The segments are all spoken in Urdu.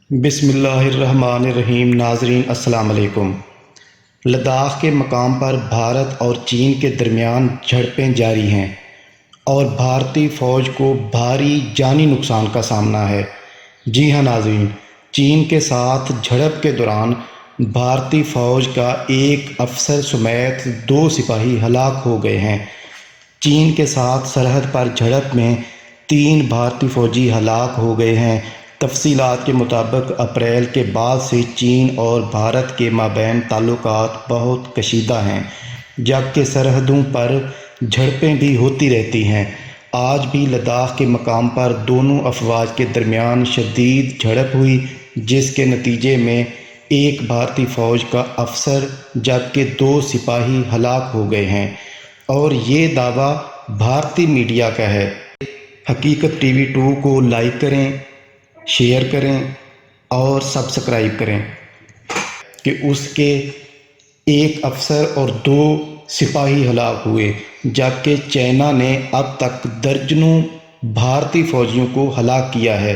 بسم اللہ الرحمن الرحیم۔ ناظرین السلام علیکم۔ لداخ کے مقام پر بھارت اور چین کے درمیان جھڑپیں جاری ہیں اور بھارتی فوج کو بھاری جانی نقصان کا سامنا ہے۔ جی ہاں ناظرین، چین کے ساتھ جھڑپ کے دوران بھارتی فوج کا ایک افسر سمیت 2 سپاہی ہلاک ہو گئے ہیں۔ چین کے ساتھ سرحد پر جھڑپ میں 3 بھارتی فوجی ہلاک ہو گئے ہیں۔ تفصیلات کے مطابق اپریل کے بعد سے چین اور بھارت کے مابین تعلقات بہت کشیدہ ہیں، جبکہ سرحدوں پر جھڑپیں بھی ہوتی رہتی ہیں۔ آج بھی لداخ کے مقام پر دونوں افواج کے درمیان شدید جھڑپ ہوئی، جس کے نتیجے میں ایک بھارتی فوج کا افسر جبکہ 2 سپاہی ہلاک ہو گئے ہیں، اور یہ دعویٰ بھارتی میڈیا کا ہے۔ حقیقت ٹی وی 2 کو لائک کریں، شیئر کریں اور سبسکرائب کریں کہ اس کے ایک افسر اور 2 سپاہی ہلاک ہوئے، جبکہ چائنا نے اب تک درجنوں بھارتی فوجیوں کو ہلاک کیا ہے۔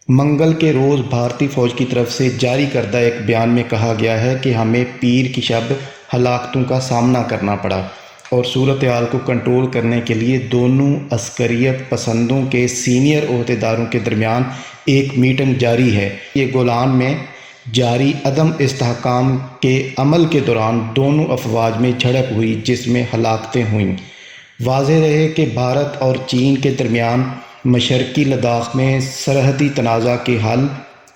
منگل کے روز بھارتی فوج کی طرف سے جاری کردہ ایک بیان میں کہا گیا ہے کہ ہمیں پیر کی شب ہلاکتوں کا سامنا کرنا پڑا اور صورتحال کو کنٹرول کرنے کے لیے دونوں عسکریت پسندوں کے سینئر عہدیداروں کے درمیان ایک میٹنگ جاری ہے۔ یہ گولان میں جاری عدم استحکام کے عمل کے دوران دونوں افواج میں جھڑپ ہوئی، جس میں ہلاکتیں ہوئیں۔ واضح رہے کہ بھارت اور چین کے درمیان مشرقی لداخ میں سرحدی تنازع کے حل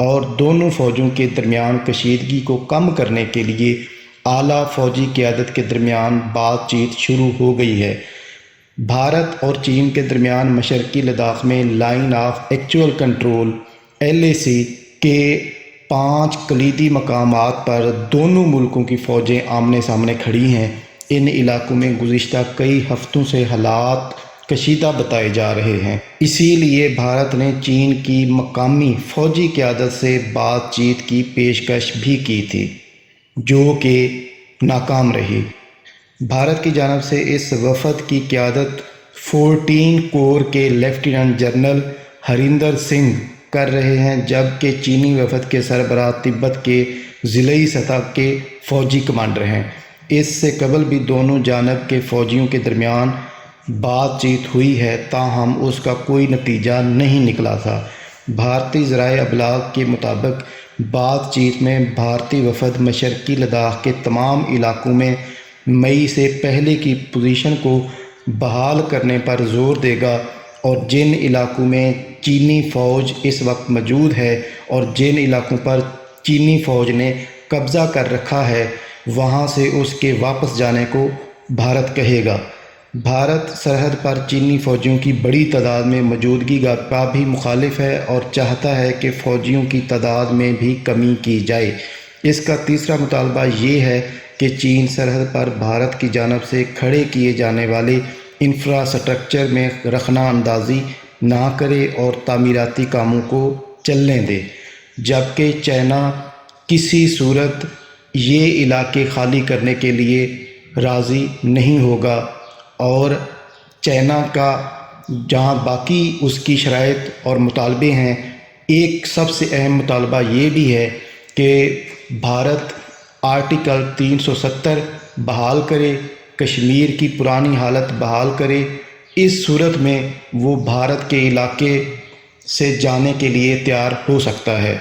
اور دونوں فوجوں کے درمیان کشیدگی کو کم کرنے کے لیے اعلیٰ فوجی قیادت کے درمیان بات چیت شروع ہو گئی ہے۔ بھارت اور چین کے درمیان مشرقی لداخ میں line of actual control (LAC) کے 5 کلیدی مقامات پر دونوں ملکوں کی فوجیں آمنے سامنے کھڑی ہیں۔ ان علاقوں میں گزشتہ کئی ہفتوں سے حالات کشیدہ بتائے جا رہے ہیں۔ اسی لیے بھارت نے چین کی مقامی فوجی قیادت سے بات چیت کی پیشکش بھی کی تھی، جو کہ ناکام رہی۔ بھارت کی جانب سے اس وفد کی قیادت 14 کور کے لیفٹیننٹ جنرل ہریندر سنگھ کر رہے ہیں، جبکہ چینی وفد کے سربراہ تبت کے ضلعی سطح کے فوجی کمانڈر ہیں۔ اس سے قبل بھی دونوں جانب کے فوجیوں کے درمیان بات چیت ہوئی ہے، تاہم اس کا کوئی نتیجہ نہیں نکلا تھا۔ بھارتی ذرائع ابلاغ کے مطابق بات چیت میں بھارتی وفد مشرقی لداخ کے تمام علاقوں میں مئی سے پہلے کی پوزیشن کو بحال کرنے پر زور دے گا، اور جن علاقوں میں چینی فوج اس وقت موجود ہے اور جن علاقوں پر چینی فوج نے قبضہ کر رکھا ہے، وہاں سے اس کے واپس جانے کو بھارت کہے گا۔ بھارت سرحد پر چینی فوجیوں کی بڑی تعداد میں موجودگی کا بھی مخالف ہے اور چاہتا ہے کہ فوجیوں کی تعداد میں بھی کمی کی جائے۔ اس کا تیسرا مطالبہ یہ ہے کہ چین سرحد پر بھارت کی جانب سے کھڑے کیے جانے والے انفراسٹرکچر میں رخنہ اندازی نہ کرے اور تعمیراتی کاموں کو چلنے دے، جبکہ چائنا کسی صورت یہ علاقے خالی کرنے کے لیے راضی نہیں ہوگا، اور چائنا کا جہاں باقی اس کی شرائط اور مطالبے ہیں، ایک سب سے اہم مطالبہ یہ بھی ہے کہ بھارت آرٹیکل 370 بحال کرے، کشمیر کی پرانی حالت بحال کرے۔ اس صورت میں وہ بھارت کے علاقے سے جانے کے لیے تیار ہو سکتا ہے۔